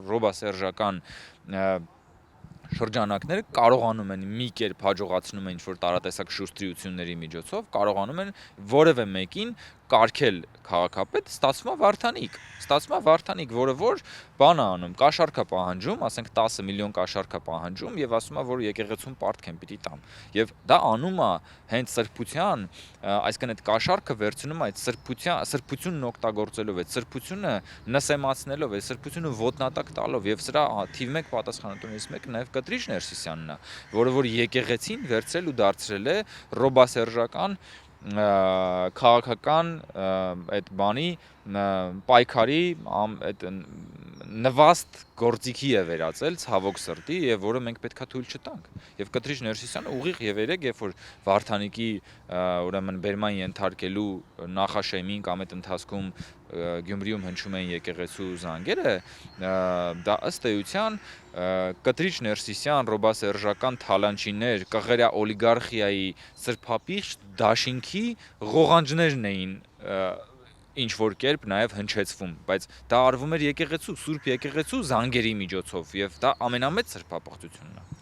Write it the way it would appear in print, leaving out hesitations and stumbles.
ռոբասերժական շրջանակները կարողանում են մի կերպ հաջողացնում են ինչ-որ տարատեսակ շուստրիությունների միջոցով, կարողանում են որևէ մեկին կարգել քաղաքապետ, ստացվում է Վարդանիկ, որը որ բան է անում, կաշառք է պահանջում, ասենք 10 միլիոն կաշառք է պահանջում եւ ասում է, որ եկեղեցուն պարտք են պիտի տամ։ Եվ դա անում է հենց սրբության, այսինքն այդ կաշառքը վերցնում է այդ սրբությունն օգտագործելով, այդ սրբությունը նսեմացնելով, այդ սրբությունը ոտնատակ տալով եւ սրա թիվ 1 պատասխանատուներից մեկը նաեւ Կտրիչ Ներսիսյանն է, որը որ եկեղեցին վերցրել ու դարձրել է ռոբասերժական քաղաքական այդ բանի պայքարի այդ նվաստ գործիքի է վերածել ցավոք սրտի եւ որը մենք պետքա թույլ չտանք եւ Կտրիչ Ներսիսյանը ուղիղ եւ երեք երբ որ Վարդանիկի ուրեմն բերման ենթարկելու նախաշեմին կամ այդ ընթացքում Գյումրիում հնչում էին եկեղեցու զանգերը դա ըստ էության Կտրիչ Ներսիսյան ռոբասերժական թալանչիներ կղերյա օլիգարխիայի սրբապիղծ դաշինքի ղողանջներն էին ինչ որ կերպ նաև հնչեցվում, բայց դա արվում էր եկեղեցու, Սուրբ եկեղեցու զանգերի միջոցով եւ դա ամենամեծ սրբապղծությունն է։